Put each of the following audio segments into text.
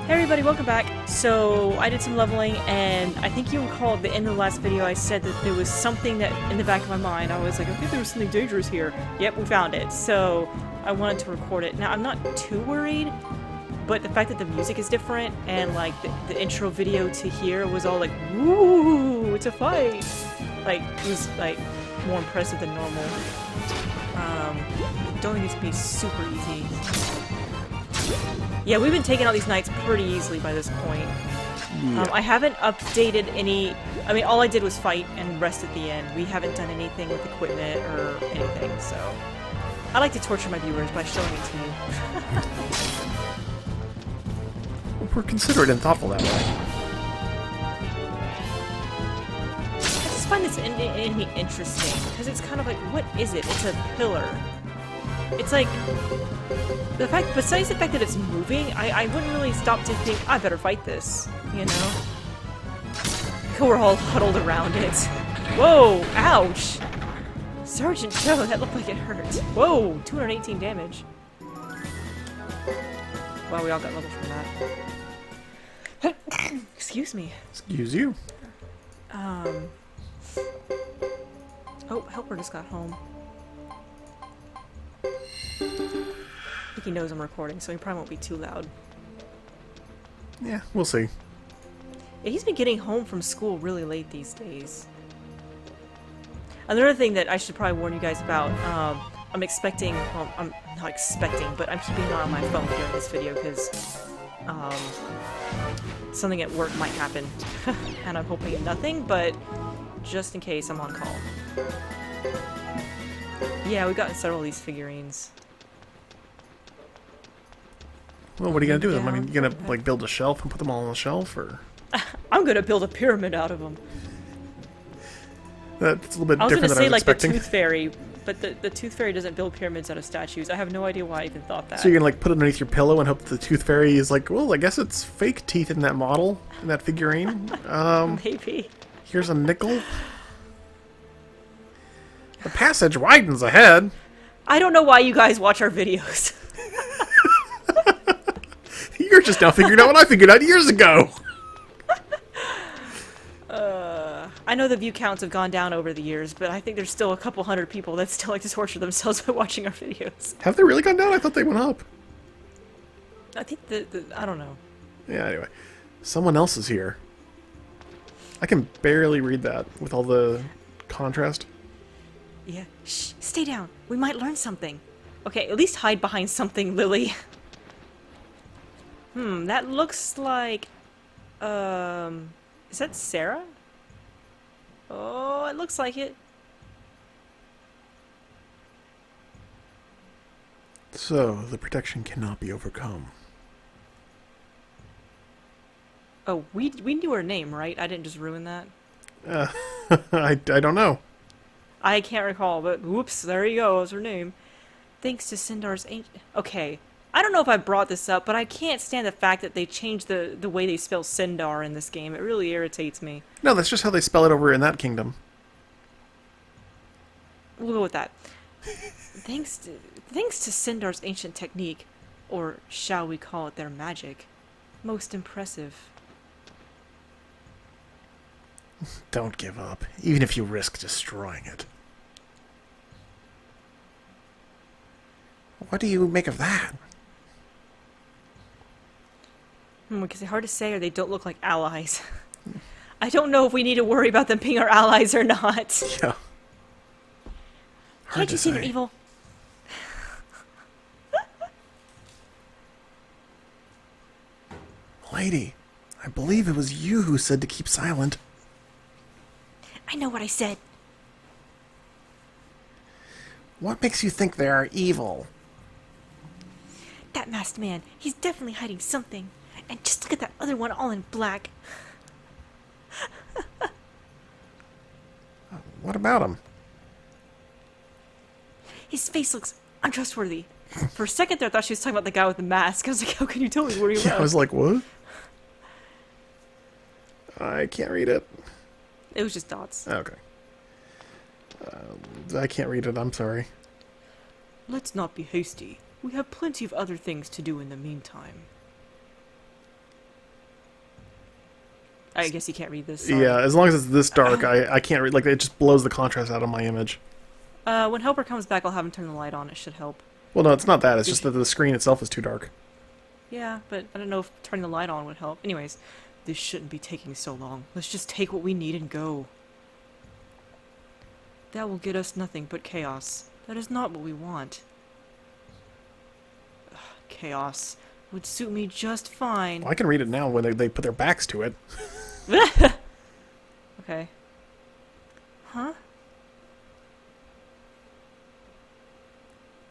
Hey everybody, welcome back. So, I did some leveling, and I think you recall at the end of the last video I said that there was something that, in the back of my mind, I was like, I think there was something dangerous here. Yep, we found it. So, I wanted to record it. Now, I'm not too worried, but the fact that the music is different, and like, the intro video to here was all like, woo, it's a fight! Like, it was like, more impressive than normal. Don't think it's gonna be super easy. Yeah, we've been taking out these knights pretty easily by this point. Yeah. I haven't updated any... I mean, all I did was fight and rest at the end. We haven't done anything with equipment or anything, so... I like to torture my viewers by showing it to you. We're considerate and thoughtful that way. I just find this enemy interesting, because it's kind of like, what is it? It's a pillar. It's like... The fact, besides the fact that it's moving, I wouldn't really stop to think, I better fight this, you know? We're all huddled around it. Whoa! Ouch! Sergeant Joe, that looked like it hurt. Whoa! 218 damage. Wow, we all got level from that. Excuse me. Excuse you. Oh, Helper just got home. I think he knows I'm recording, so he probably won't be too loud. Yeah, we'll see. Yeah, he's been getting home from school really late these days. Another thing that I should probably warn you guys about, I'm expecting, well, I'm not expecting, but I'm keeping an eye on my phone during this video because something at work might happen. And I'm hoping nothing, but just in case I'm on call. Yeah, we've gotten several of these figurines. Well, what are you gonna do with them? I mean, Yeah. you gonna like build a shelf and put them all on the shelf, or I'm gonna build a pyramid out of them. that's a little bit I was different gonna than I say was like expecting. the Tooth Fairy, but the Tooth Fairy doesn't build pyramids out of statues. I have no idea why I even thought that. So you're gonna like put it underneath your pillow and hope that the Tooth Fairy is like, well, I guess it's fake teeth in that model, in that figurine. Maybe. Here's a nickel. The passage widens ahead. I don't know why you guys watch our videos. You're just now figuring out what I figured out years ago. I know the view counts have gone down over the years, but I think there's still a couple hundred people that still like to torture themselves by watching our videos. Have they really gone down? I thought they went up. I think I don't know. Yeah, anyway. Someone else is here. I can barely read that with all the contrast. Yeah. Shh, stay down. We might learn something. Okay, at least hide behind something, Lilly. That looks like... Is that Sarah? Oh, it looks like it. So, the protection cannot be overcome. Oh, we knew her name, right? I didn't just ruin that. I don't know. I can't recall, but whoops, there you go, was her name. Thanks to Sindar's ancient... Okay, I don't know if I brought this up, but I can't stand the fact that they changed the way they spell Sindar in this game. It really irritates me. No, that's just how they spell it over in that kingdom. We'll go with that. Thanks to Sindar's ancient technique, or shall we call it their magic, most impressive. Don't give up, even if you risk destroying it. What do you make of that? Because they're hard to say or they don't look like allies. I don't know if we need to worry about them being our allies or not. Yeah. Can't you see they're evil? Lady, I believe it was you who said to keep silent. I know what I said. What makes you think they are evil? That masked man, he's definitely hiding something. And just look at that other one all in black. What about him? His face looks untrustworthy. For a second there, I thought she was talking about the guy with the mask. I was like, how can you tell me where he Yeah, I was like, what? I can't read it. It was just dots. Okay. I can't read it, I'm sorry. Let's not be hasty. We have plenty of other things to do in the meantime. I guess you can't read this. Sorry. Yeah, as long as it's this dark, I can't read. Like, it just blows the contrast out of my image. When Helper comes back, I'll have him turn the light on. It should help. Well, no, it's not that. It's just that the screen itself is too dark. Yeah, but I don't know if turning the light on would help. Anyways, this shouldn't be taking so long. Let's just take what we need and go. That will get us nothing but chaos. That is not what we want. Ugh, chaos would suit me just fine. Well, I can read it now when they put their backs to it. Okay. Huh?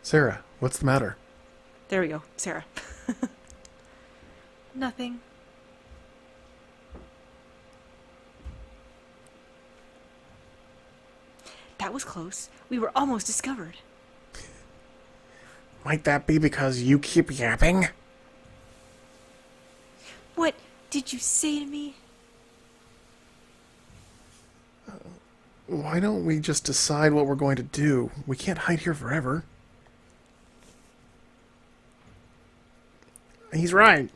Sarah, what's the matter? There we go, Sarah. Nothing. That was close. We were almost discovered. Might that be because you keep yapping? What did you say to me? Why don't we just decide what we're going to do? We can't hide here forever. He's right.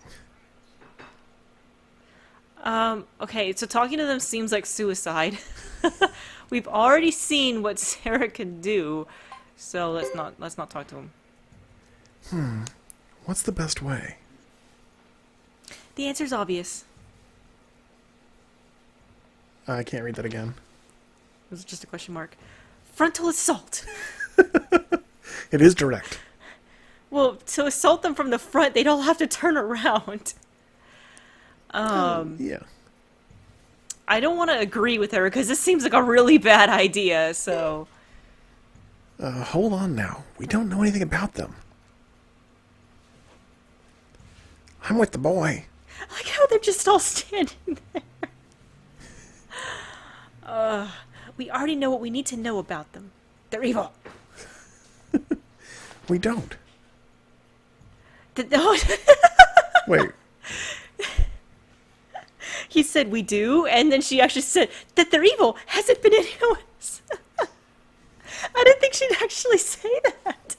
Okay, so talking to them seems like suicide. We've already seen what Sarah can do, so let's not talk to him. What's the best way? The answer's obvious. I can't read that again. It was just a question mark. Frontal assault! It is direct. Well, to assault them from the front, they'd all have to turn around. Yeah. I don't want to agree with her, because this seems like a really bad idea, so... Hold on now. We don't know anything about them. I'm with the boy. I like how they're just all standing there. We already know what we need to know about them. They're evil. We don't. No. Wait. He said we do, and then she actually said that they're evil. Has it been anyone's? I didn't think she'd actually say that.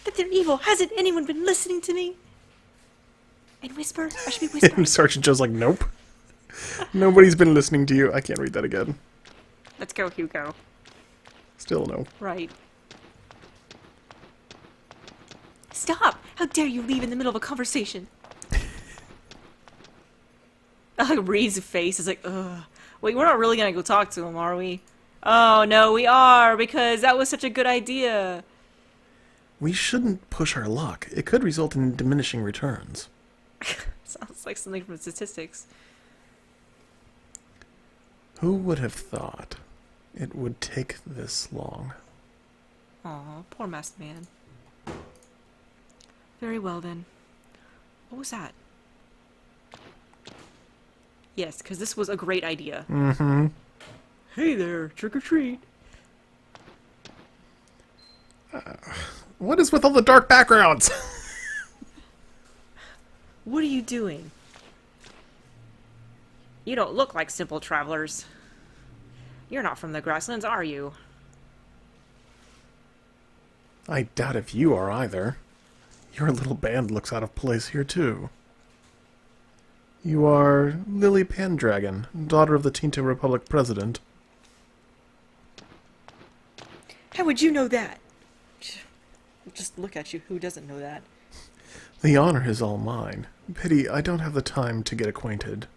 That they're evil. Hasn't anyone been listening to me? And whisper? I should be whispering. And Sergeant Joe's like, nope. Nobody's been listening to you. I can't read that again. Let's go, Hugo. Still no. Right. Stop! How dare you leave in the middle of a conversation? Reed's face is like, ugh. Wait, we're not really gonna go talk to him, are we? Oh, no, we are, because that was such a good idea. We shouldn't push our luck. It could result in diminishing returns. Sounds like something from statistics. Who would have thought it would take this long? Aw, poor masked man. Very well, then. What was that? Yes, because this was a great idea. Mm-hmm. Hey there, trick or treat. What is with all the dark backgrounds? What are you doing? You don't look like simple travelers. You're not from the grasslands, are you? I doubt if you are either. Your little band looks out of place here, too. You are Lilly Pendragon, daughter of the Tinta Republic president. How would you know that? Just look at you. Who doesn't know that? The honor is all mine. Pity I don't have the time to get acquainted.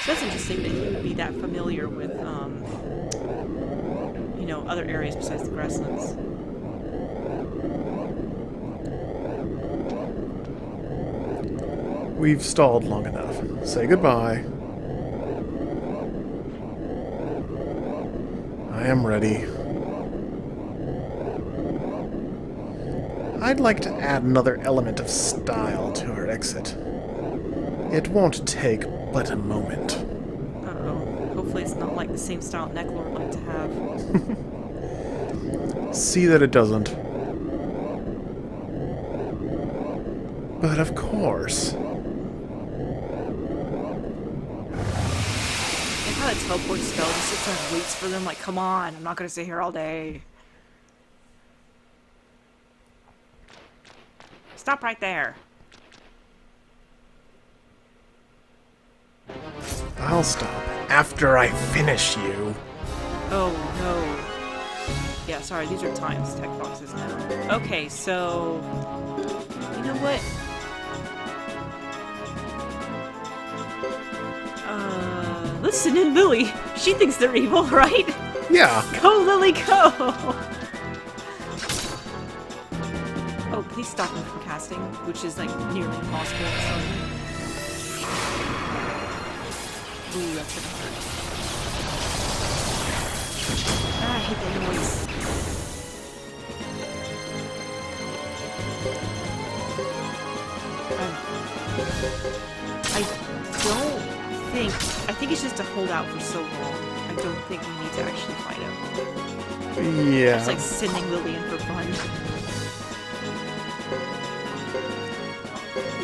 So that's interesting that he would be that familiar with, you know, other areas besides the grasslands. We've stalled long enough. Say goodbye. I am ready. I'd like to add another element of style to her exit. It won't take but a moment. Uh-oh. Hopefully it's not like the same style Necklor would like to have. See that it doesn't. But of course. Like how that teleport spell just sits there and waits for them, like, come on, I'm not gonna stay here all day. Stop right there. I'll stop after I finish you. Oh, no. Yeah, sorry, these are times tech boxes now. Okay, so... You know what? Listen in Lilly. She thinks they're evil, right? Yeah. Go, Lilly, go! Oh, please stop me from casting, which is, like, nearly impossible at some point. Ooh, that's gonna hurt. Ah, I hate that noise. I think it's just to hold out for so long. I don't think we need to actually fight him. Yeah. It's like sending Lilly in for fun.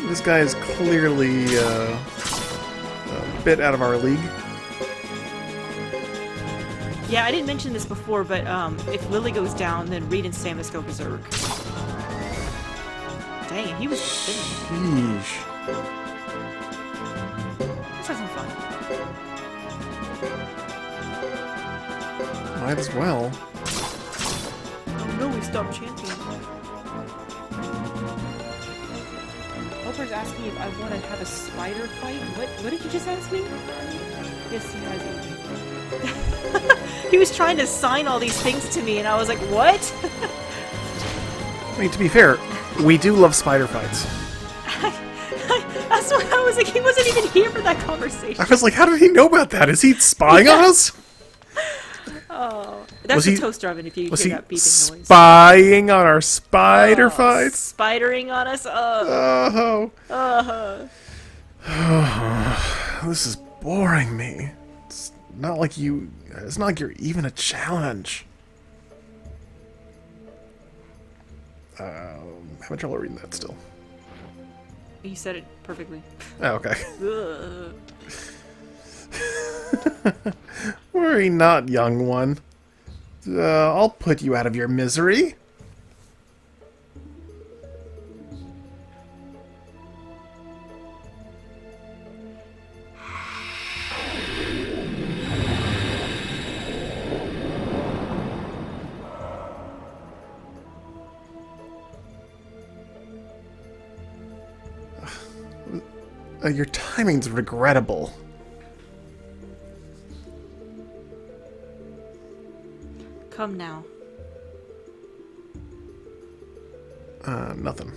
This guy is clearly a bit out of our league. Yeah, I didn't mention this before, but if Lilly goes down, then Reed and Samus go berserk. Dang, he was spinning. Sheesh. Let's have some fun. Might as well. Oh no, we stopped chanting. Oprah's asked me if I want to have a spider fight. What did you just ask me? Yes, he has it. He was trying to sign all these things to me, and I was like, what? I mean, to be fair, we do love spider fights. That's what I was like. He wasn't even here for that conversation. I was like, how did he know about that? Is he spying on us? Oh, that's the toaster oven. If you hear that beeping noise. Spying on our spider fights? Spidering on us. Oh. This is boring me. It's not like you. It's not like you're even a challenge. Having trouble reading that still. You said it perfectly. Oh, okay. Worry not, young one. I'll put you out of your misery. Your timing's regrettable. Come now. Nothing.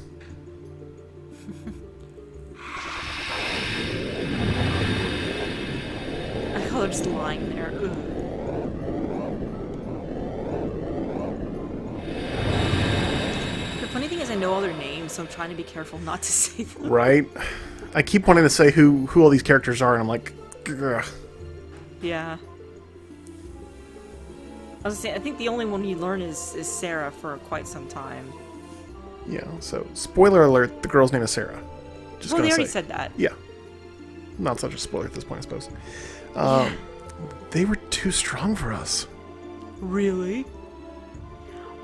I call her just lying there. Ugh. The funny thing is I know all their names, so I'm trying to be careful not to say them. Right? I keep wanting to say who all these characters are, and I'm like, ugh. Yeah. I was gonna say, I think the only one you learn is Sarah for quite some time. Yeah, so, spoiler alert, the girl's name is Sarah. Just Well, they gonna already say. said that. Yeah. Not such a spoiler at this point, I suppose. Yeah. They were too strong for us. Really?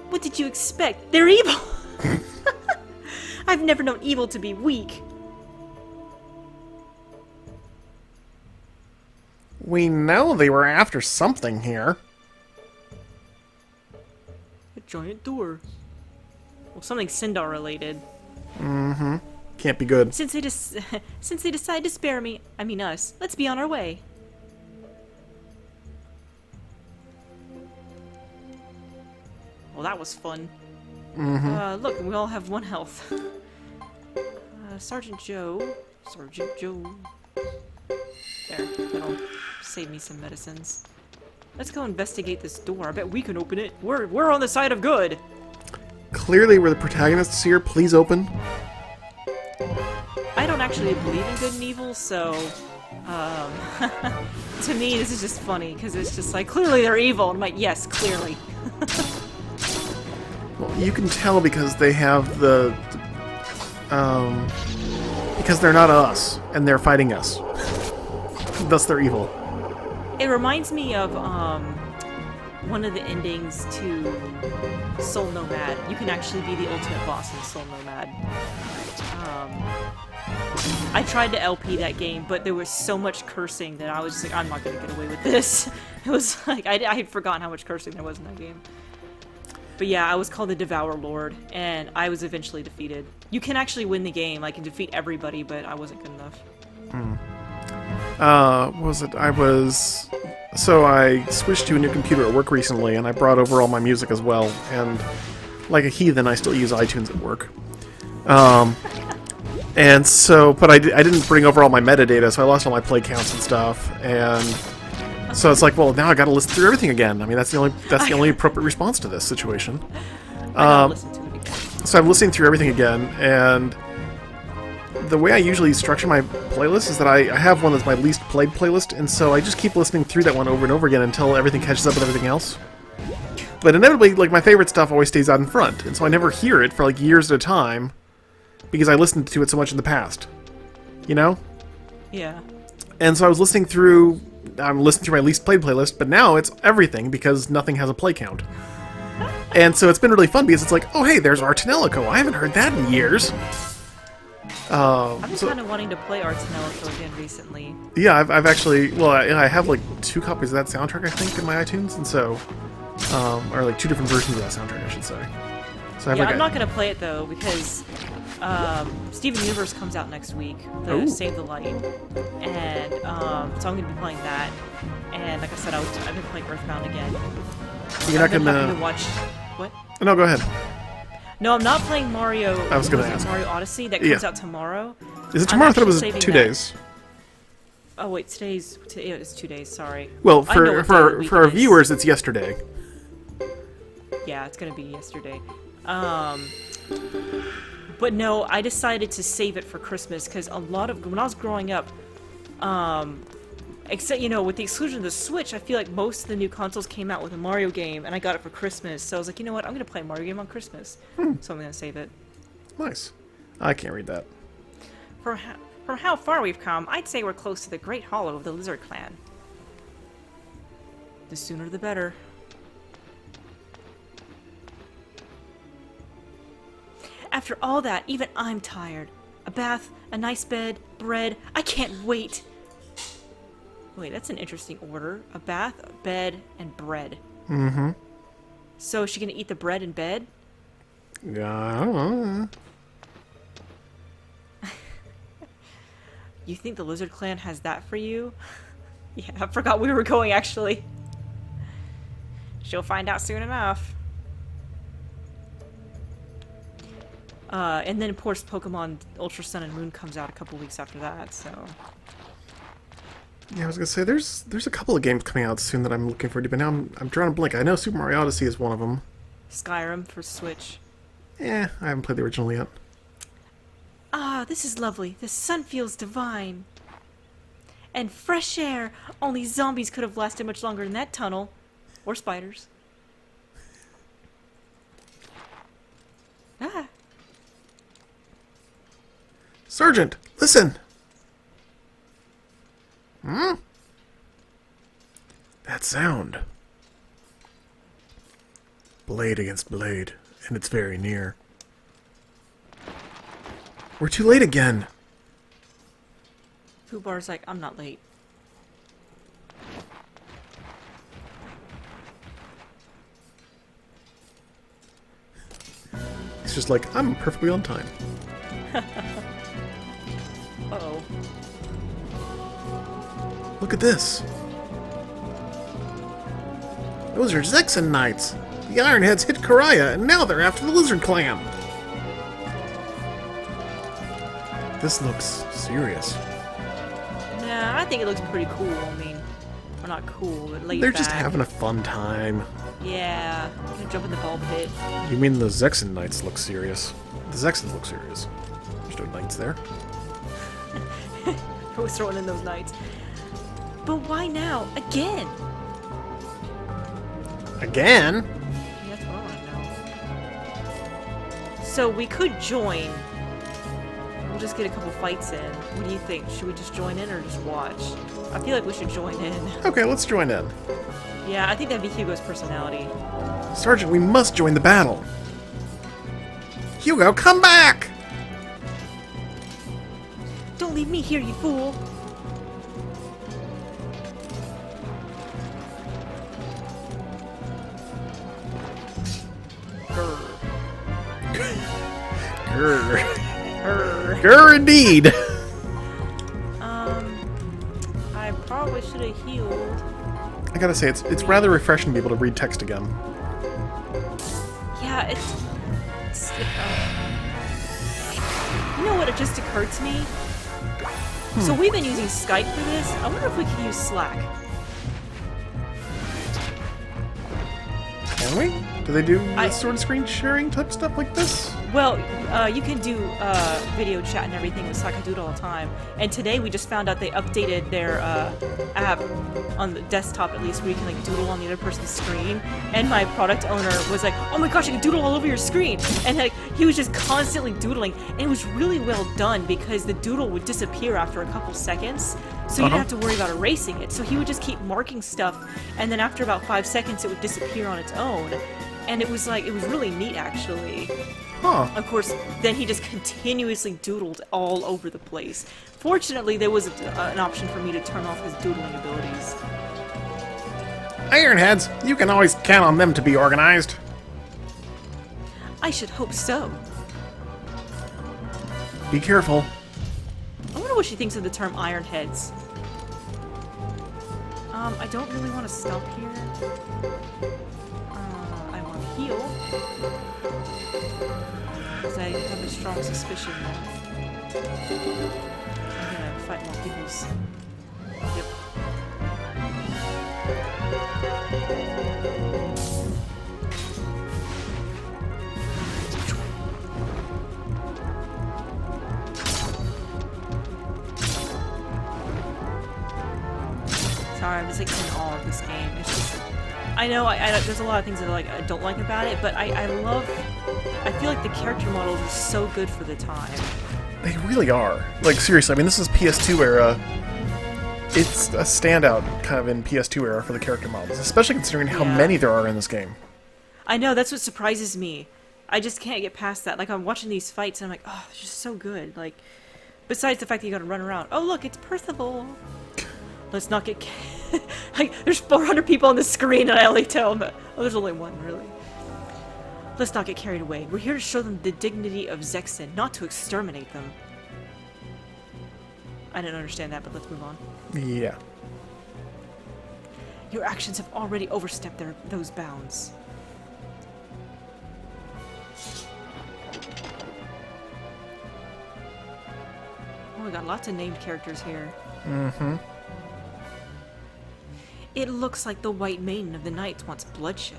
What did you expect? They're evil! I've never known evil to be weak. We know they were after something here. A giant door. Well, something Sindar related. Mm-hmm. Can't be good. Since they decide to spare me, I mean us, let's be on our way. Well, that was fun. Mm-hmm. Look, we all have one health. Sergeant Joe. There, that'll save me some medicines. Let's go investigate this door. I bet we can open it. We're on the side of good. Clearly, we're the protagonists here. Please open. I don't actually believe in good and evil, so to me this is just funny because it's just like clearly they're evil. I'm like, yes, clearly. Well, you can tell because they have the because they're not us and they're fighting us. Thus, they're evil. It reminds me of one of the endings to Soul Nomad. You can actually be the ultimate boss in Soul Nomad. I tried to LP that game, but there was so much cursing that I was just like, I'm not gonna get away with this. It was like, I had forgotten how much cursing there was in that game. But yeah, I was called the Devour Lord, and I was eventually defeated. You can actually win the game, like, and defeat everybody, but I wasn't good enough. What was it? So I switched to a new computer at work recently, and I brought over all my music as well, and like a heathen, I still use iTunes at work. And so, but I didn't bring over all my metadata, so I lost all my play counts and stuff, and so it's like, well, now I gotta listen through everything again. I mean, that's the only appropriate response to this situation. Listen to it again. So I'm listening through everything again, and the way I usually structure my playlist is that I have one that's my least played playlist, and so I just keep listening through that one over and over again until everything catches up with everything else. But inevitably, like, my favorite stuff always stays out in front, and so I never hear it for like years at a time because I listened to it so much in the past. You know? Yeah. And so I'm listening through my least played playlist, but now it's everything because nothing has a play count. And so it's been really fun because it's like, oh hey, there's Artanelico. I haven't heard that in years. I've been kind of wanting to play Artanelico again recently. Yeah, I've actually, well, I have like 2 copies of that soundtrack, I think, in my iTunes, and so, or like 2 different versions of that soundtrack, I should say. So I have I'm not going to play it though, because Steven Universe comes out next week, the Save the Light, and so I'm going to be playing that, and like I said, I've been playing Earthbound again. You're not going to watch... What? No, go ahead. No, I'm not playing Mario. I was going to ask. Mario Odyssey that comes out tomorrow. Is it tomorrow? I thought it was 2 days. Oh wait, it's 2 days. Sorry. Well, for our viewers, it's yesterday. Yeah, it's gonna be yesterday. But no, I decided to save it for Christmas because when I was growing up, except, with the exclusion of the Switch, I feel like most of the new consoles came out with a Mario game, and I got it for Christmas. So I was like, you know what, I'm going to play a Mario game on Christmas. So I'm going to save it. Nice. I can't read that. From how far we've come, I'd say we're close to the Great Hollow of the Lizard Clan. The sooner the better. After all that, even I'm tired. A bath, a nice bed, bread. I can't wait. Wait, that's an interesting order. A bath, a bed, and bread. Mm-hmm. So is she gonna eat the bread in bed? Yeah, I don't know. You think the Lizard Clan has that for you? Yeah, I forgot we were going, actually. She'll find out soon enough. And then, of course, Pokemon Ultra Sun and Moon comes out a couple weeks after that, so... Yeah, I was gonna say, there's a couple of games coming out soon that I'm looking forward to, but now I'm drawing a blank. I know Super Mario Odyssey is one of them. Skyrim for Switch. I haven't played the original yet. Ah, this is lovely. The sun feels divine. And fresh air. Only zombies could have lasted much longer in that tunnel. Or spiders. Ah. Sergeant, listen! Hmm? That sound. Blade against blade, and it's very near. We're too late again. Fubar's like, I'm not late. He's just like, I'm perfectly on time. Uh-oh. Look at this. Those are Zexen Knights. The Ironheads hit Karaya, and now they're after the Lizard Clan. This looks serious. Nah, I think it looks pretty cool. I mean, well, not cool, but laid They're back. just having a fun time. Yeah, I'm gonna jump in the ball pit. You mean the Zexen Knights look serious? The Zexens look serious. There's no knights there. I was throwing in those knights. But why now? Again? Again? Yeah, that's what I want to know. So we could join. We'll just get a couple fights in. What do you think? Should we just join in or just watch? I feel like we should join in. Okay, let's join in. Yeah, I think that'd be Hugo's personality. Sergeant, we must join the battle. Hugo, come back! Don't leave me here, you fool! Grr. Grr. Grr indeed! I probably should have healed. I gotta say, it's rather refreshing to be able to read text again. Yeah, you know what? It just occurred to me. So we've been using Skype for this. I wonder if we can use Slack. Can we? Do they do this sort of screen sharing type stuff like this? Well, you can do video chat and everything with Slack. I do it all the time. And today we just found out they updated their app on the desktop, at least, where you can like doodle on the other person's screen. And my product owner was like, "Oh my gosh, I can doodle all over your screen!" And like he was just constantly doodling, and it was really well done because the doodle would disappear after a couple seconds, so you didn't have to worry about erasing it. So he would just keep marking stuff, and then after about 5 seconds, it would disappear on its own. And it was really neat, actually. Huh. Of course, then he just continuously doodled all over the place. Fortunately, there was an option for me to turn off his doodling abilities. Ironheads, you can always count on them to be organized. I should hope so. Be careful. I wonder what she thinks of the term ironheads. I don't really want to stop here. I want to heal. Because I have a strong suspicion that I'm gonna fight more people's. Yep. Sorry, I'm just like in awe of this game. It's just, I know there's a lot of things that I don't like about it, but I feel like the character models are so good for the time. They really are. Like, seriously, I mean, this is PS2 era. It's a standout kind of in PS2 era for the character models, especially considering how many there are in this game. I know, that's what surprises me. I just can't get past that. Like, I'm watching these fights and I'm like, oh, they're just so good. Like, besides the fact that you gotta run around. Oh, look, it's Percival. Let's not get... like, there's 400 people on the screen and I only tell them... Oh, there's only one, really. Let's not get carried away. We're here to show them the dignity of Zexen, not to exterminate them. I didn't understand that, but let's move on. Yeah. Your actions have already overstepped those bounds. Oh, we got lots of named characters here. Mm-hmm. It looks like the White Maiden of the Nights wants bloodshed.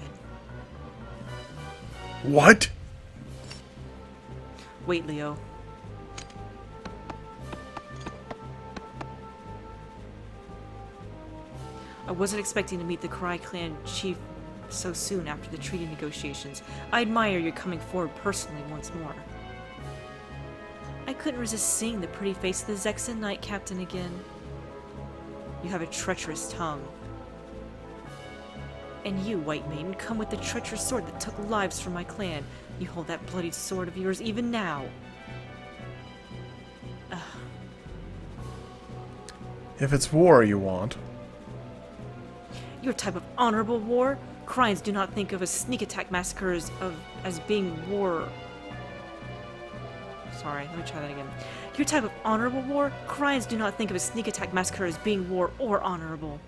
What? Wait, Leo. I wasn't expecting to meet the Karai clan chief so soon after the treaty negotiations. I admire your coming forward personally once more. I couldn't resist seeing the pretty face of the Zexen Knight Captain again. You have a treacherous tongue. And you, White Maiden, come with the treacherous sword that took lives from my clan. You hold that bloody sword of yours even now. If it's war you want. Your type of honorable war? Krians do not think of a sneak attack massacres as being war. Sorry, let me try that again. Your type of honorable war? Krians do not think of a sneak attack massacre as being war or honorable.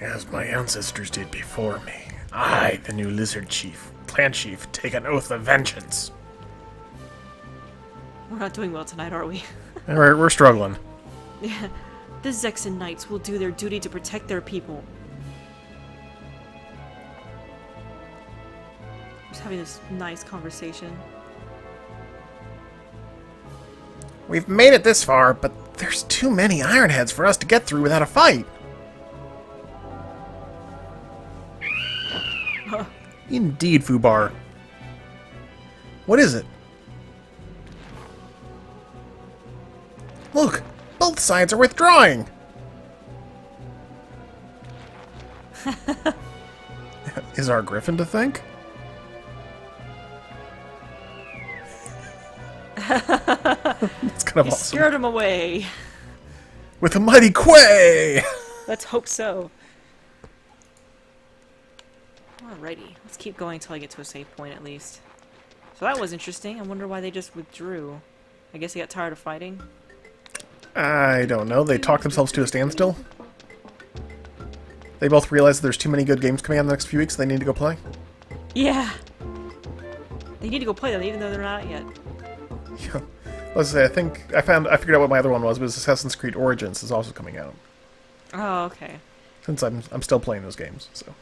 As my ancestors did before me, I, the new lizard chief, clan chief, take an oath of vengeance. We're not doing well tonight, are we? Alright, we're struggling. Yeah. The Zexen Knights will do their duty to protect their people. Just having this nice conversation. We've made it this far, but there's too many Ironheads for us to get through without a fight. Indeed, Fubar. What is it? Look! Both sides are withdrawing! Is our Griffin to think? It's kind of You awesome. scared him away. With a mighty quay! Let's hope so. Alrighty, let's keep going until I get to a save point at least. So that was interesting. I wonder why they just withdrew. I guess they got tired of fighting. I don't know. They talked themselves to a standstill. They both realized there's too many good games coming out in the next few weeks. They need to go play. Yeah. They need to go play them even though they're not yet. Yeah. Let's say I figured out what my other one was. It was Assassin's Creed Origins is also coming out. Oh, okay. Since I'm still playing those games, so.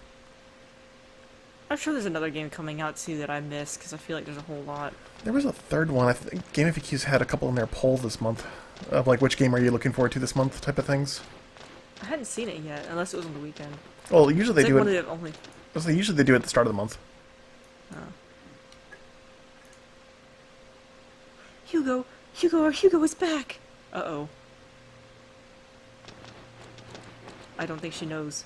I'm sure there's another game coming out too that I missed because I feel like there's a whole lot. There was a third one. I think Game FAQs had a couple in their poll this month of like which game are you looking forward to this month type of things. I hadn't seen it yet, unless it was on the weekend. Well, usually they It's do like one it. of the only. Usually they do it at the start of the month. Oh. Hugo is back. Uh-oh. I don't think she knows.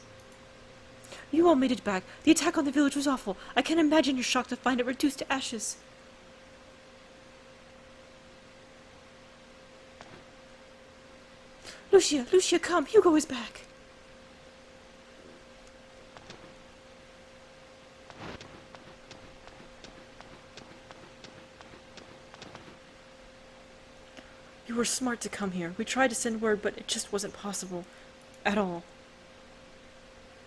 You all made it back. The attack on the village was awful. I can't imagine your shock to find it reduced to ashes. Lucia, come. Hugo is back. You were smart to come here. We tried to send word, but it just wasn't possible. At all.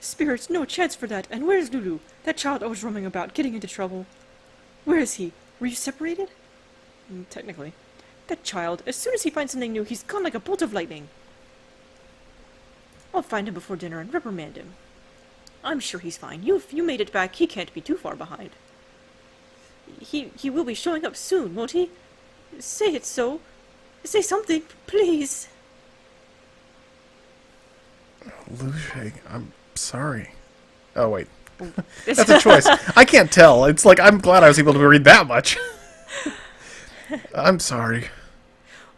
Spirits, no chance for that. And where's Lulu? That child always roaming about, getting into trouble. Where is he? Were you separated? Technically. That child, as soon as he finds something new, he's gone like a bolt of lightning. I'll find him before dinner and reprimand him. I'm sure he's fine. You made it back. He can't be too far behind. He will be showing up soon, won't he? Say it so. Say something, please. Lucia, I'm sorry. Oh, wait. That's a choice. I can't tell. It's like, I'm glad I was able to read that much. I'm sorry.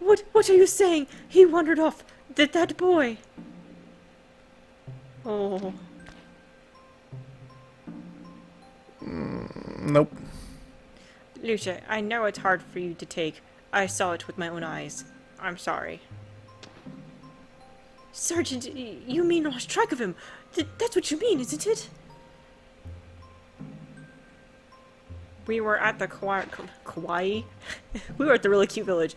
What are you saying? He wandered off. That boy. Oh. Nope. Lucia, I know it's hard for you to take. I saw it with my own eyes. I'm sorry. Sergeant, you mean lost track of him? That's what you mean, isn't it? We were at the Kauai? We were at the really cute village.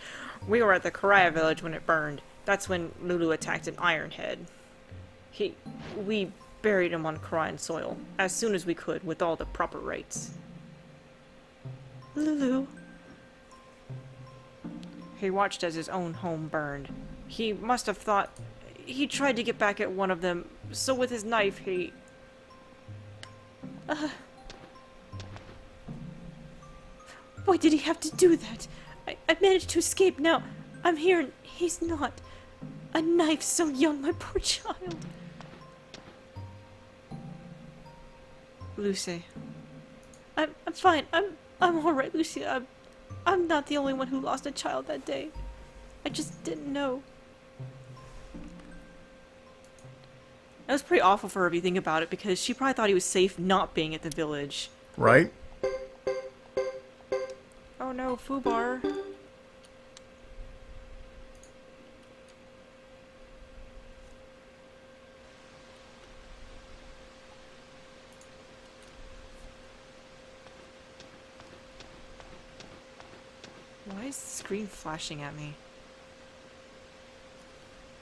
We were at the Karaya village when it burned. That's when Lulu attacked an Ironhead. We buried him on Karayan soil, as soon as we could, with all the proper rites. Lulu. He watched as his own home burned. He must have thought... He tried to get back at one of them, so with his knife he... Why did he have to do that? I managed to escape. Now I'm here and he's not. A knife so young, my poor child. Lucy. I'm fine. I'm alright, Lucy. I'm not the only one who lost a child that day. I just didn't know. That was pretty awful for her if you think about it, because she probably thought he was safe not being at the village. Right? Oh no, Fubar. Why is the screen flashing at me?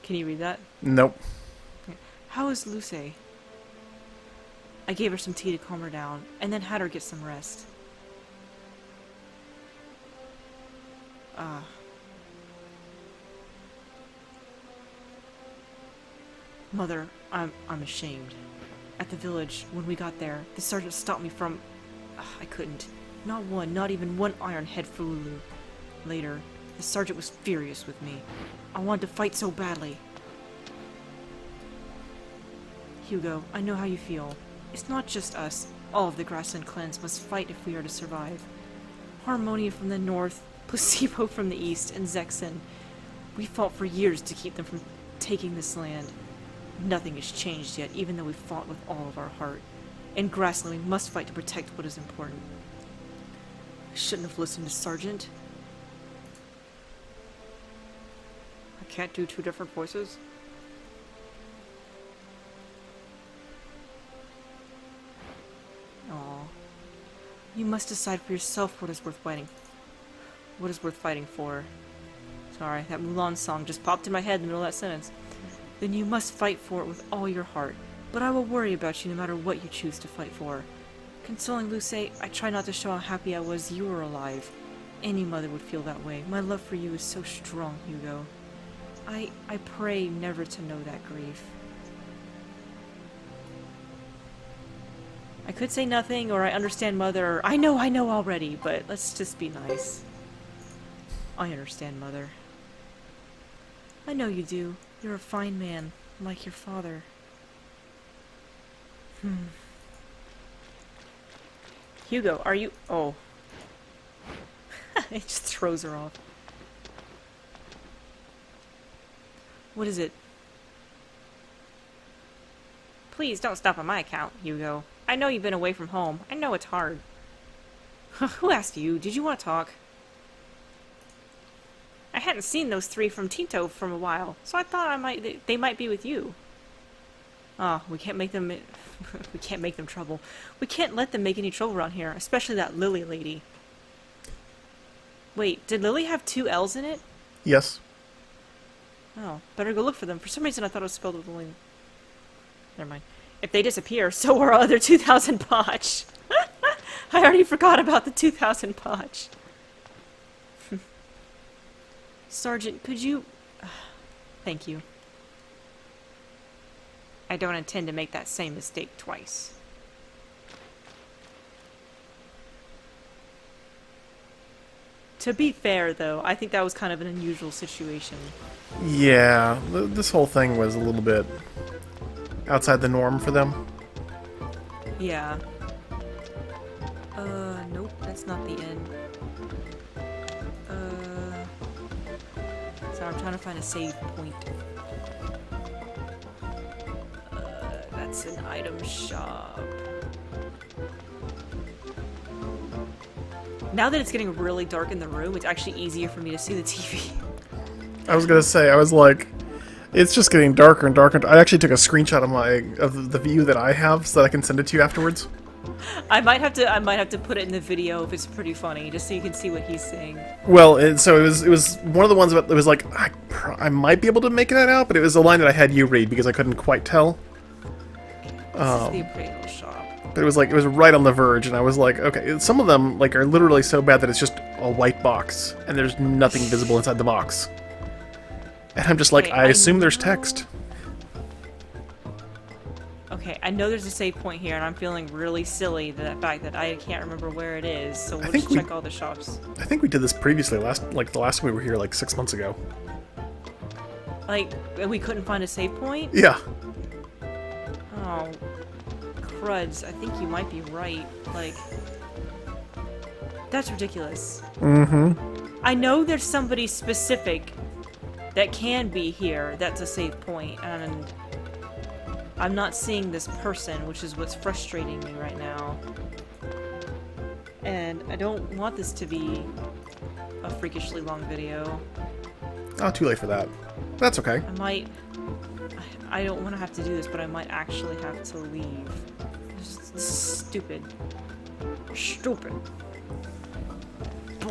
Can you read that? Nope. How is Lucy? I gave her some tea to calm her down, and then had her get some rest. Mother, I'm ashamed. At the village, when we got there, the sergeant stopped me from... I couldn't. Not even one iron head for Lulu. Later, the sergeant was furious with me. I wanted to fight so badly. Hugo, I know how you feel. It's not just us. All of the grassland clans must fight if we are to survive. Harmonia from the north, Placebo from the east, and Zexen. We fought for years to keep them from taking this land. Nothing has changed yet, even though we fought with all of our heart. In Grassland, we must fight to protect what is important. I shouldn't have listened to Sergeant. can't do two different voices? Aw. You must decide for yourself what is worth fighting. What is worth fighting for. Sorry, that Mulan song just popped in my head in the middle of that sentence. Then you must fight for it with all your heart. But I will worry about you no matter what you choose to fight for. Consoling Luce, I try not to show how happy I was you were alive. Any mother would feel that way. My love for you is so strong, Hugo. I pray never to know that grief. I could say nothing, or I understand Mother, or I know already, but let's just be nice. I understand, Mother. I know you do. You're a fine man, like your father. Hugo, are you... Oh. It just throws her off. What is it? Please don't stop on my account, Hugo. I know you've been away from home. I know it's hard. Who asked you? Did you want to talk? I hadn't seen those three from Tinto for a while, so I thought they might be with you. Oh, we can't make them... we can't make them trouble. We can't let them make any trouble around here, especially that Lilly lady. Wait, did Lilly have two L's in it? Yes. Oh, better go look for them. For some reason I thought it was spelled with only... Never mind. If they disappear, so are our other 2,000 potch. I already forgot about the 2,000 potch. Sergeant, could you... Thank you. I don't intend to make that same mistake twice. To be fair, though, I think that was kind of an unusual situation. Yeah, this whole thing was a little bit outside the norm for them. Yeah. Nope, that's not the end. So I'm trying to find a save point. That's an item shop. Now that it's getting really dark in the room, it's actually easier for me to see the TV. I was gonna say, I was like, it's just getting darker and darker. I actually took a screenshot of the view that I have so that I can send it to you afterwards. I might have to put it in the video if it's pretty funny, just so you can see what he's saying. Well, so it was one of the ones that it was like I might be able to make that out, but it was a line that I had you read because I couldn't quite tell. This is the appraisal shop. But it was right on the verge, and I was like, okay, some of them like are literally so bad that it's just a white box, and there's nothing visible inside the box. And I'm just like, Wait, I assume there's text. Okay, I know there's a save point here, and I'm feeling really silly the fact that I can't remember where it is, so we'll just check all the shops. I think we did this previously, the last time we were here, like 6 months ago. Like, we couldn't find a save point? Yeah. Oh, cruds, I think you might be right. Like, that's ridiculous. Mm-hmm. I know there's somebody specific that can be here that's a save point, and I'm not seeing this person, which is what's frustrating me right now. And I don't want this to be a freakishly long video. Oh, too late for that. That's okay. I don't want to have to do this, but I might actually have to leave. This is stupid. Stupid.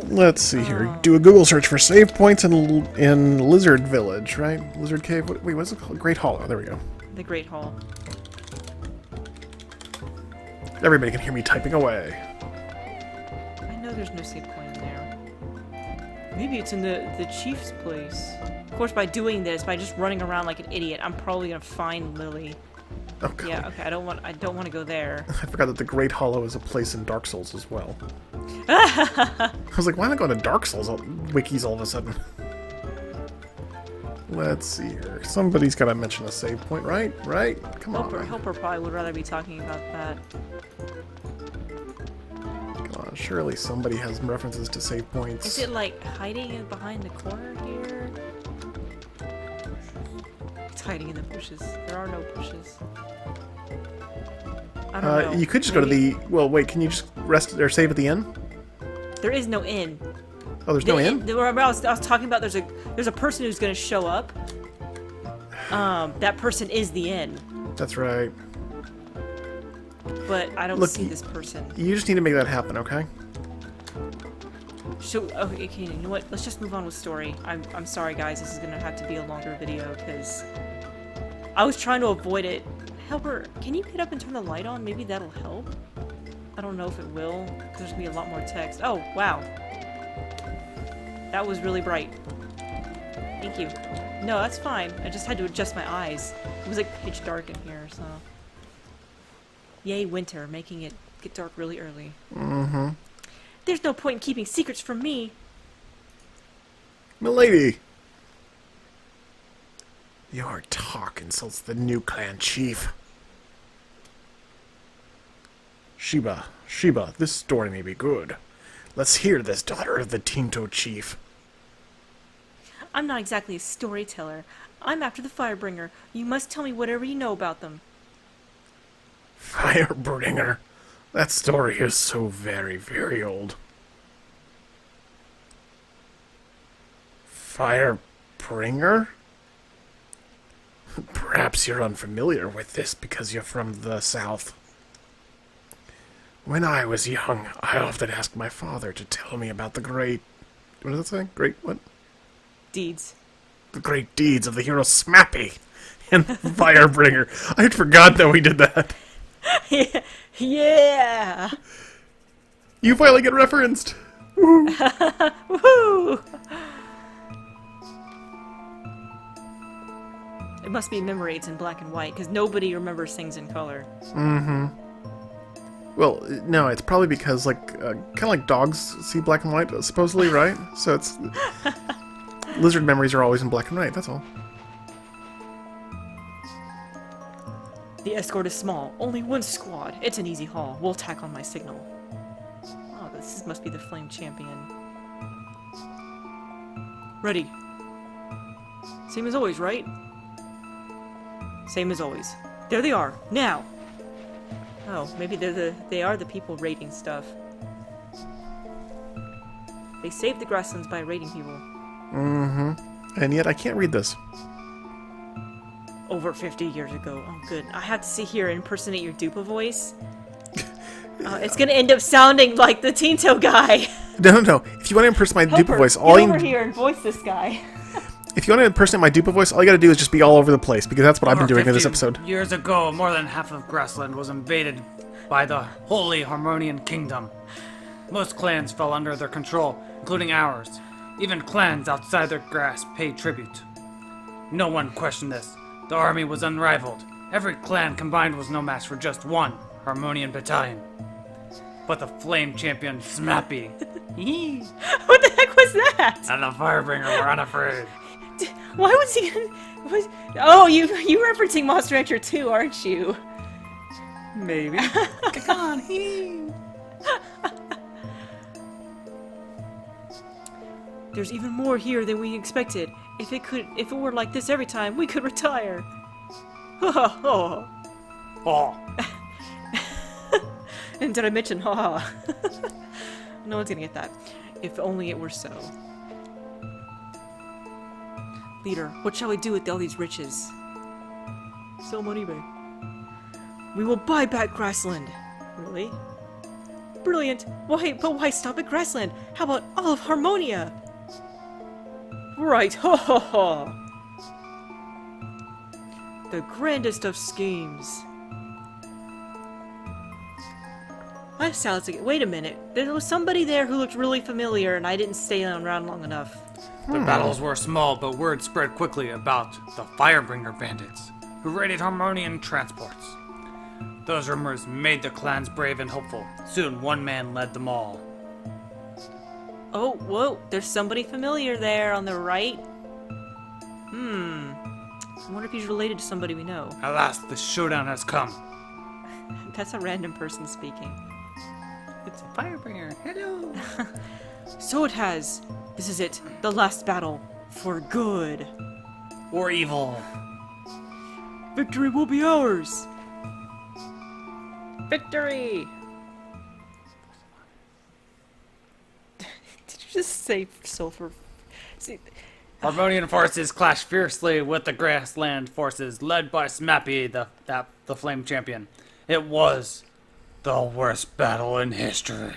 Let's see here. Do a Google search for save points in Lizard Village, right? Lizard Cave? Wait, what's it called? Great Hollow. There we go. The Great Hall. Everybody can hear me typing away. I know there's no save point in there. Maybe it's in the chief's place. Of course, by doing this, by just running around like an idiot, I'm probably gonna find Lilly. Oh, God. Yeah, okay, I don't want to go there. I forgot that the Great Hollow is a place in Dark Souls as well. I was like, why am I going to Dark Souls wikis all of a sudden? Let's see here. Somebody's got to mention a save point, right? Right? Come on. Helper probably would rather be talking about that. Come on, surely somebody has references to save points. Is it like hiding in behind the corner here? It's hiding in the bushes. There are no bushes. I don't know. You could just go to the... Well, wait, can you just rest or save at the inn? There is no inn. Oh, there's no inn? I was talking about there's a person who's going to show up. That person is the inn. That's right. But I don't see this person. You just need to make that happen, okay? So, okay, you know what? Let's just move on with story. I'm sorry, guys. This is going to have to be a longer video, because I was trying to avoid it. Helper, can you get up and turn the light on? Maybe that'll help? I don't know if it will, because there's going to be a lot more text. Oh, wow. That was really bright. Thank you. No, that's fine. I just had to adjust my eyes. It was like pitch dark in here, so... Yay, winter, making it get dark really early. Mm-hmm. There's no point in keeping secrets from me. Milady! Your talk insults the new clan chief. Sheba, this story may be good. Let's hear this, daughter of the Tinto chief. I'm not exactly a storyteller. I'm after the Firebringer. You must tell me whatever you know about them. Firebringer? That story is so very, very old. Firebringer? Perhaps you're unfamiliar with this because you're from the south. When I was young, I often asked my father to tell me about the great... What does it say? Great what? Deeds. The great deeds of the hero Smappy and Firebringer. I had forgot that we did that. Yeah! You finally get referenced! Woo! Woohoo! It must be memory it's in black and white, because nobody remembers things in color. Mm-hmm. Well, no, it's probably because, like, kind of like dogs see black and white, supposedly, right? So it's... Lizard memories are always in black and white, that's all. The escort is small. Only one squad. It's an easy haul. We'll attack on my signal. Oh, this must be the Flame Champion. Ready. Same as always, right? Same as always. There they are. Now! Oh, maybe they are the people raiding stuff. They saved the grasslands by raiding people. Mm-hmm. And yet I can't read this. Over 50 years ago. Oh, good. I have to sit here and impersonate your Dupa voice. It's gonna end up sounding like the Tinto guy. No. If you want to impersonate my Dupa voice, all get over here and voice this guy. If you want to impersonate my Dupa voice, all you gotta do is just be all over the place, because that's what I've been doing in this episode. Years ago, more than half of Grassland was invaded by the Holy Harmonian Kingdom. Most clans fell under their control, including ours. Even clans outside their grasp paid tribute. No one questioned this. The army was unrivaled. Every clan combined was no match for just one Harmonian battalion. But the Flame Champion Smappy What the heck was that? and the Firebringer were unafraid. Why was he... Oh, you referencing Monster Hunter 2, aren't you? Maybe. Come on. There's even more here than we expected. If it were like this every time, we could retire. Oh. And did I mention haha? No one's gonna get that. If only it were so. Leader, what shall we do with all these riches? Sell them on eBay. We will buy back Grassland. Really? Brilliant. Why stop at Grassland? How about all of Harmonia? Right, ha ha ha! The grandest of schemes. That sounds like... Wait a minute. There was somebody there who looked really familiar and I didn't stay around long enough. The battles were small, but word spread quickly about the Firebringer bandits, who raided Harmonian transports. Those rumors made the clans brave and hopeful. Soon, one man led them all. Oh, whoa, there's somebody familiar there on the right. I wonder if he's related to somebody we know. At last, the showdown has come. That's a random person speaking. It's a Firebringer. Hello. So it has. This is it. The last battle. For good. Or evil. Victory will be ours. Victory! Did you Just say sulfur. See, Harmonian forces clashed fiercely with the grassland forces led by Smappy, the Flame Champion. It was the worst battle in history.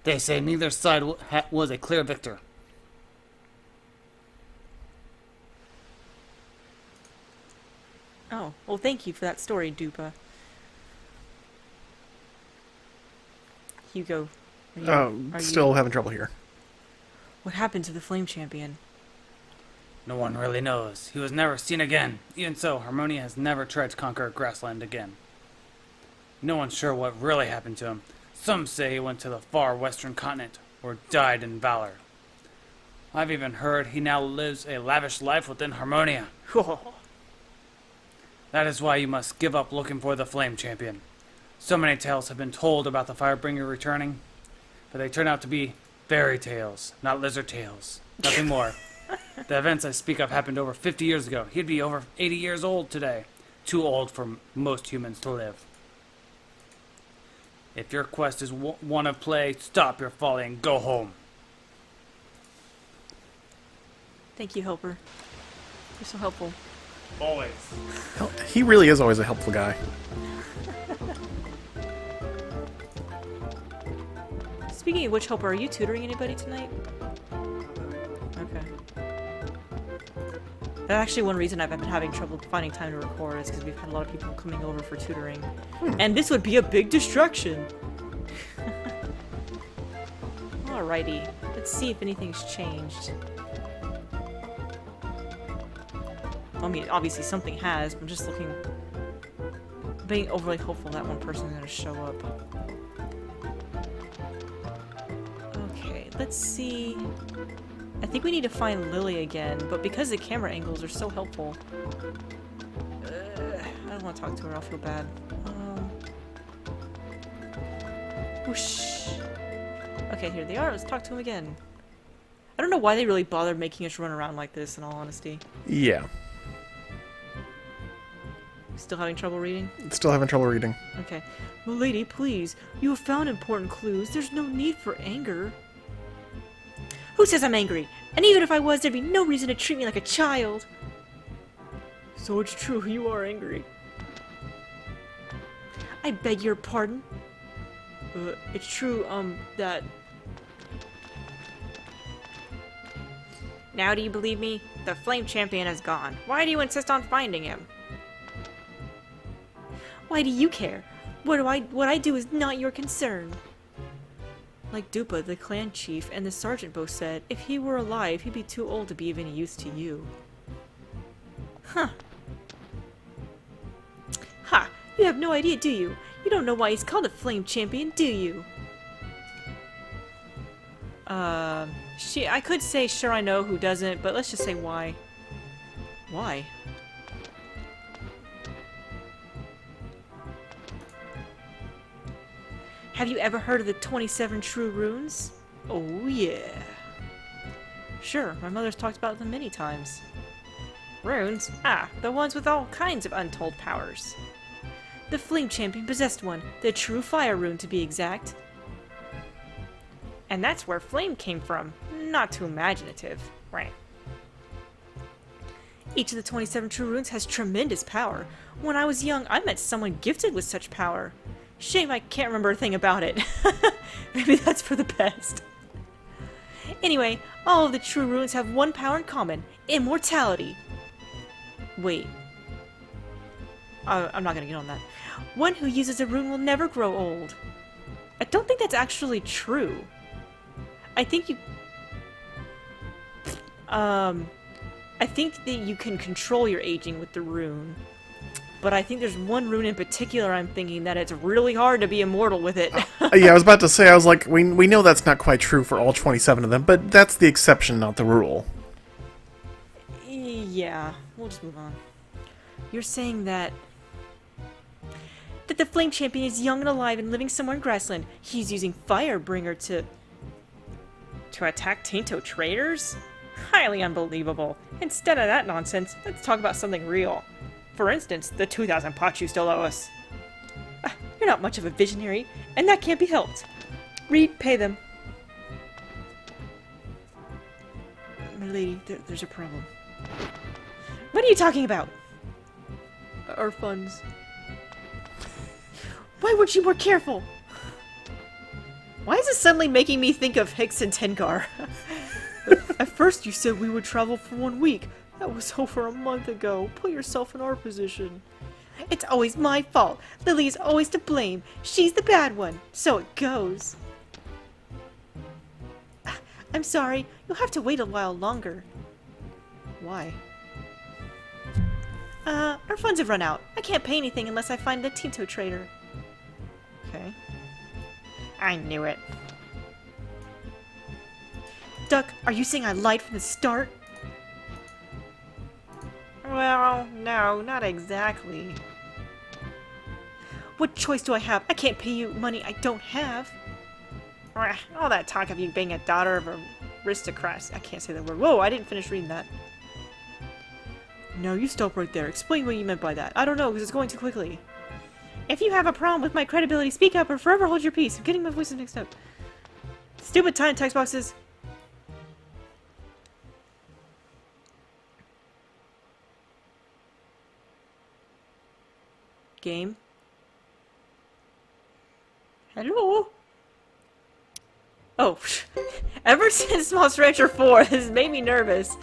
They say neither side was a clear victor. oh, well, thank you for that story, Dupa. Hugo. Are Still having trouble here. What happened to the Flame Champion? No one really knows. He was never seen again. Even so, Harmonia has never tried to conquer Grassland again. No one's sure what really happened to him. Some say he went to the far western continent, or died in valor. I've even heard he now lives a lavish life within Harmonia. That is why you must give up looking for the Flame Champion. So many tales have been told about the Firebringer returning, but they turn out to be fairy tales, not lizard tales. Nothing more. The events I speak of happened over 50 years ago. He'd be over 80 years old today. Too old for most humans to live. If your quest is one of play, stop your folly and go home. Thank you, Helper. You're so helpful. Always. He really is always a helpful guy. Speaking of which, Helper, are you tutoring anybody tonight? Okay. That's actually one reason I've been having trouble finding time to record, is because we've had a lot of people coming over for tutoring. And this would be a big distraction! Alrighty. Let's see if anything's changed. I mean, obviously something has, but I'm just looking... being overly hopeful that one person's gonna show up. Okay, let's see... I think we need to find Lilly again, but because the camera angles are so helpful... I don't want to talk to her, I'll feel bad. Whoosh. Okay, here they are, let's talk to him again. I don't know why they really bothered making us run around like this, in all honesty. Yeah. Still having trouble reading? Still having trouble reading. Okay. Milady, please. You have found important clues. There's no need for anger. Who says I'm angry? And even if I was, there'd be no reason to treat me like a child. So it's true, you are angry. I beg your pardon. It's true, that... Now do you believe me? The Flame Champion is gone. Why do you insist on finding him? Why do you care? What I do is not your concern. Like Dupa, the clan chief, and the sergeant both said, if he were alive, he'd be too old to be of any use to you. Huh. Ha! You have no idea, do you? You don't know why he's called a Flame Champion, do you? I could say sure I know, who doesn't, but let's just say why. Why? Have you ever heard of the 27 True Runes? Oh yeah. Sure, my mother's talked about them many times. Runes? Ah, the ones with all kinds of untold powers. The Flame Champion possessed one, the True Fire Rune to be exact. And that's where flame came from. Not too imaginative, right? Each of the 27 True Runes has tremendous power. When I was young, I met someone gifted with such power. Shame I can't remember a thing about it. Maybe that's for the best. Anyway, all of the True Runes have one power in common. Immortality. Wait. I'm not gonna get on that. One who uses a rune will never grow old. I don't think that's actually true. I think I think that you can control your aging with the rune. But I think there's one rune in particular I'm thinking that it's really hard to be immortal with it. Yeah, I was about to say, I was like, we know that's not quite true for all 27 of them, but that's the exception, not the rule. Yeah, we'll just move on. You're saying that the Flame Champion is young and alive and living somewhere in Grassland. He's using Firebringer to attack Tinto traders? Highly unbelievable. Instead of that nonsense, let's talk about something real. For instance, the 2,000 pots you still owe us. You're not much of a visionary, and that can't be helped. Read, pay them. lady, there's a problem. What are you talking about? Our funds. Why weren't you more careful? Why is this suddenly making me think of Hicks and Tengar? At first you said we would travel for 1 week. That was over a month ago. Put yourself in our position. It's always my fault. Lilly is always to blame. She's the bad one. So it goes. I'm sorry. You'll have to wait a while longer. Why? Our funds have run out. I can't pay anything unless I find the Tinto trader. Okay. I knew it. Duck, are you saying I lied from the start? Well, no, not exactly. What choice do I have? I can't pay you money I don't have. All that talk of you being a daughter of a aristocrat. I can't say that word. Whoa, I didn't finish reading that. No, you stop right there. Explain what you meant by that. I don't know, because it's going too quickly. If you have a problem with my credibility, speak up or forever hold your peace. I'm getting my voices mixed up. Stupid tiny text boxes. Game. Hello? Oh, ever since Monster Rancher 4, this has made me nervous.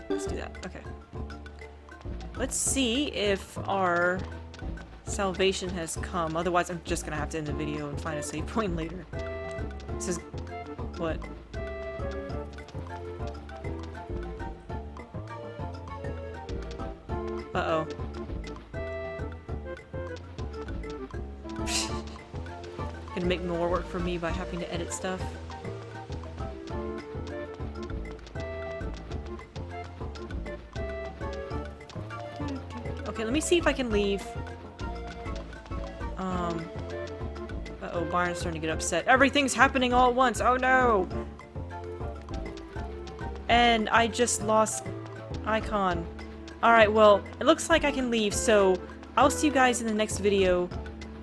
Let's do that. Okay. Let's see if our salvation has come. Otherwise, I'm just gonna have to end the video and find a save point later. This is... what? Uh-oh. Gonna make more work for me by having to edit stuff. Okay, let me see if I can leave. Uh-oh, Byron's starting to get upset. Everything's happening all at once! Oh no! And I just lost Icon. Alright, well, it looks like I can leave, so I'll see you guys in the next video,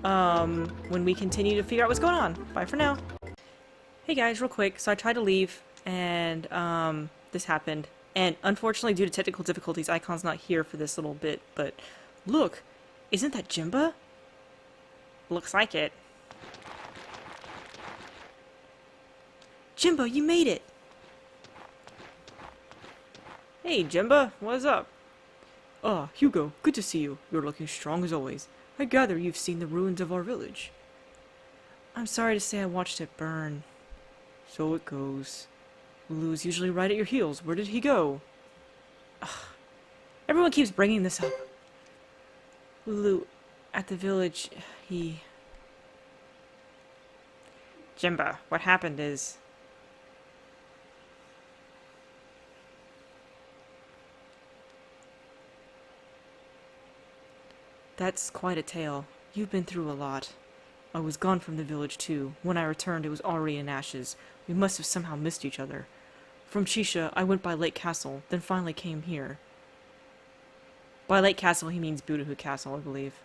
when we continue to figure out what's going on. Bye for now. Hey guys, real quick, so I tried to leave, and, this happened. And unfortunately, due to technical difficulties, Icon's not here for this little bit, but look! Isn't that Jimba? Looks like it. Jimba, you made it! Hey, Jimba, what's up? Ah, Hugo, good to see you. You're looking strong as always. I gather you've seen the ruins of our village. I'm sorry to say I watched it burn. So it goes. Lulu's usually right at your heels. Where did he go? Ugh. Everyone keeps bringing this up. Lulu, at the village, he... Jimba, what happened is... That's quite a tale. You've been through a lot. I was gone from the village too. When I returned, it was already in ashes. We must have somehow missed each other. From Shisha, I went by Lake Castle, then finally came here. By Lake Castle, he means Budahu Castle, I believe.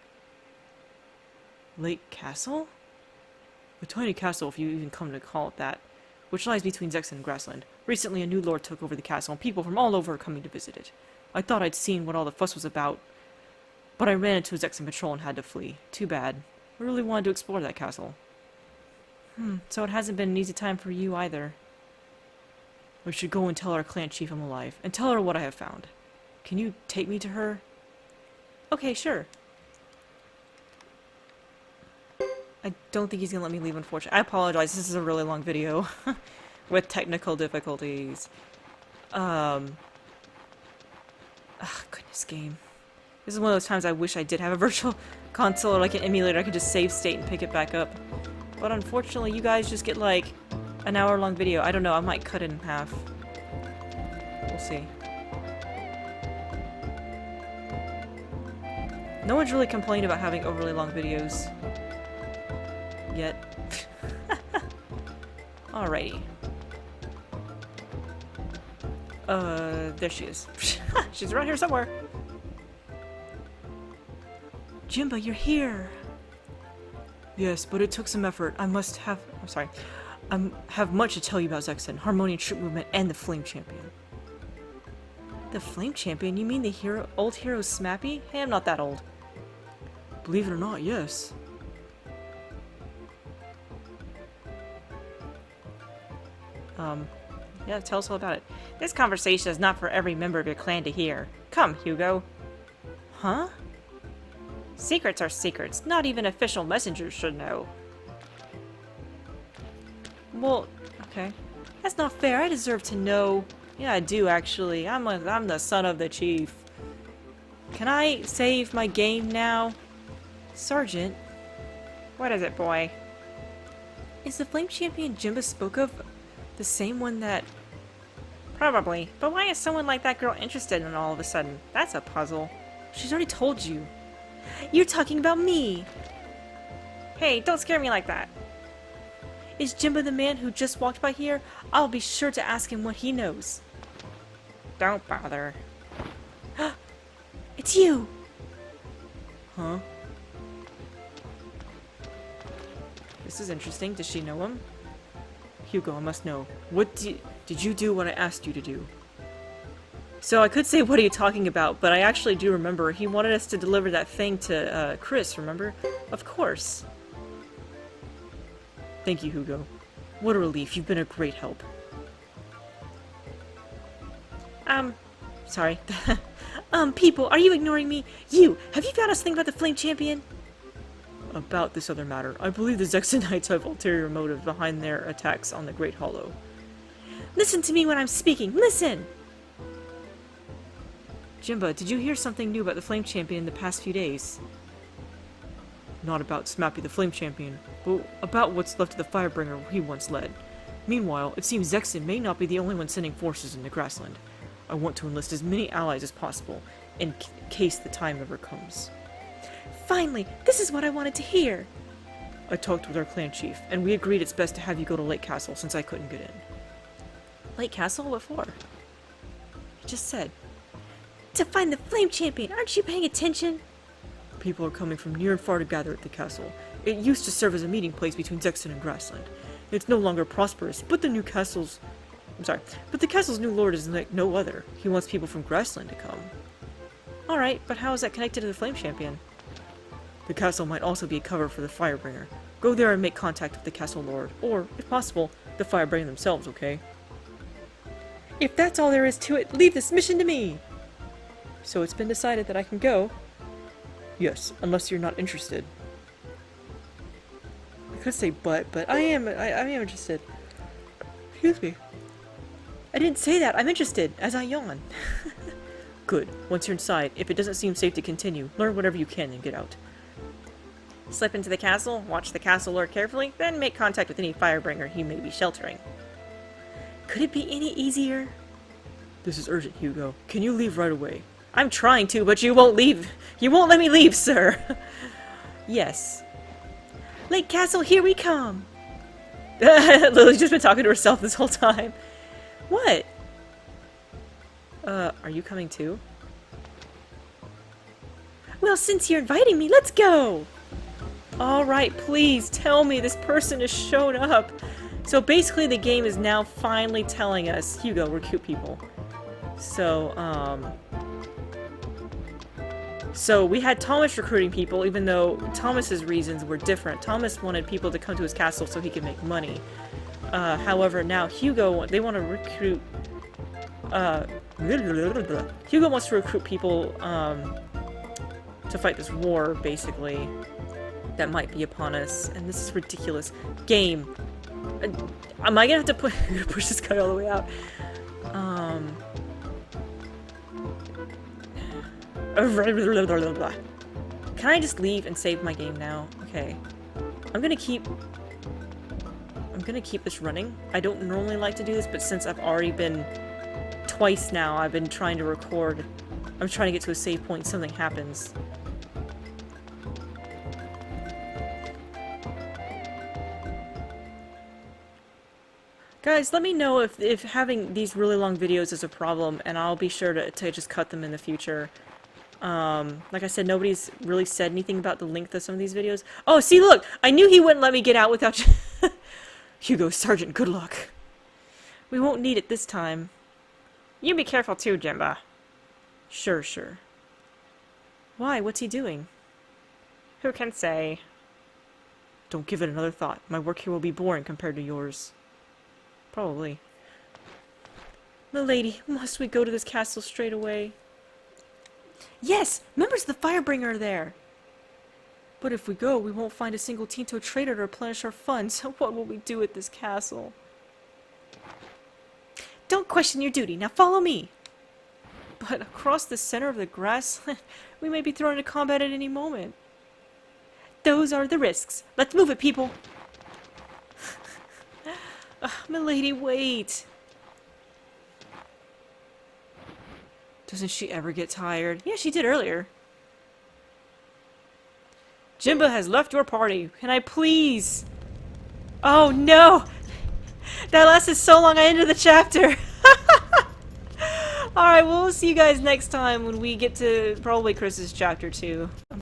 Lake Castle? A tiny castle, if you even come to call it that, which lies between Zexen and Grassland. Recently, a new lord took over the castle, and people from all over are coming to visit it. I thought I'd seen what all the fuss was about, but I ran into a Zexen patrol and had to flee. Too bad. I really wanted to explore that castle. So it hasn't been an easy time for you either. We should go and tell our clan chief I'm alive, and tell her what I have found. Can you take me to her? Okay, sure. I don't think he's gonna let me leave, unfortunately. I apologize, this is a really long video. With technical difficulties. Goodness, game. This is one of those times I wish I did have a virtual console or like an emulator I could just save state and pick it back up. But unfortunately, you guys just get like an hour-long video. I don't know, I might cut it in half. We'll see. No one's really complained about having overly long videos. Yet. Alrighty. There she is. She's around here somewhere. Jimba, you're here. Yes, but it took some effort. I'm sorry. Have much to tell you about Zexen, Harmonian Troop Movement, and the Flame Champion. The Flame Champion? You mean the old hero Smappy? Hey, I'm not that old. Believe it or not, yes. Yeah, tell us all about it. This conversation is not for every member of your clan to hear. Come, Hugo. Huh? Secrets are secrets. Not even official messengers should know. Well, okay. That's not fair. I deserve to know. Yeah, I do, actually. I'm the son of the chief. Can I save my game now? Sergeant? What is it, boy? Is the Flame Champion Jimba spoke of the same one that... Probably. But why is someone like that girl interested in all of a sudden? That's a puzzle. She's already told you. You're talking about me! Hey, don't scare me like that. Is Jimba the man who just walked by here? I'll be sure to ask him what he knows. Don't bother. It's you! Huh? This is interesting. Does she know him? Hugo, I must know. What did you do what I asked you to do? So I could say, what are you talking about? But I actually do remember. He wanted us to deliver that thing to Chris, remember? Of course. Thank you, Hugo. What a relief. You've been a great help. Sorry. People, are you ignoring me? You! Have you found us something about the Flame Champion? About this other matter. I believe the Zexonites have ulterior motive behind their attacks on the Great Hollow. Listen to me when I'm speaking! Listen! Jimba, did you hear something new about the Flame Champion in the past few days? Not about Smappy the Flame Champion, but about what's left of the Firebringer he once led. Meanwhile, it seems Zexon may not be the only one sending forces into Grassland. I want to enlist as many allies as possible, in case the time ever comes. Finally! This is what I wanted to hear! I talked with our clan chief, and we agreed it's best to have you go to Lake Castle since I couldn't get in. Lake Castle? What for? He just said. To find the Flame Champion! Aren't you paying attention? People are coming from near and far to gather at the castle. It used to serve as a meeting place between Zexon and Grassland. It's no longer prosperous, but the castle's new lord is like no other. He wants people from Grassland to come. Alright, but how is that connected to the Flame Champion? The castle might also be a cover for the Firebringer. Go there and make contact with the castle lord, or, if possible, the Firebringer themselves, okay? If that's all there is to it, leave this mission to me! So it's been decided that I can go? Yes, unless you're not interested. I could say but I am interested. Excuse me. I didn't say that, I'm interested, as I yawn. Good. Once you're inside, if it doesn't seem safe to continue, learn whatever you can and get out. Slip into the castle, watch the castle lord carefully, then make contact with any Firebringer he may be sheltering. Could it be any easier? This is urgent, Hugo. Can you leave right away? I'm trying to, but you won't leave. You won't let me leave, sir. Yes. Lake Castle, here we come. Lily's just been talking to herself this whole time. What? Are you coming too? Well, since you're inviting me, let's go! Alright, please, tell me this person has shown up. So basically the game is now finally telling us, Hugo, recruit people. So we had Thomas recruiting people, even though Thomas's reasons were different. Thomas wanted people to come to his castle so he could make money. However, now Hugo, they want to recruit... Hugo wants to recruit people to fight this war, basically, that might be upon us. And this is ridiculous. Game. Am I gonna have to push this guy all the way out? Can I just leave and save my game now? Okay. I'm gonna keep this running. I don't normally like to do this, but since I've already been twice now, I've been trying to record. I'm trying to get to a save point, something happens. Guys, let me know if having these really long videos is a problem, and I'll be sure to just cut them in the future. Like I said, nobody's really said anything about the length of some of these videos. Oh, see, look! I knew he wouldn't let me get out without... Hugo, Sergeant, good luck. We won't need it this time. You be careful too, Jimba. Sure, sure. Why? What's he doing? Who can say? Don't give it another thought. My work here will be boring compared to yours. Probably. Milady, must we go to this castle straight away? Yes! Members of the Firebringer are there! But if we go, we won't find a single Tinto trader to replenish our funds. What will we do at this castle? Don't question your duty. Now follow me! But across the center of the grassland, we may be thrown into combat at any moment. Those are the risks. Let's move it, people! Milady, wait! Doesn't she ever get tired? Yeah, she did earlier. Jimba has left your party. Can I please? Oh no! That lasted so long I ended the chapter! Alright, well, we'll see you guys next time when we get to probably Chris's chapter 2.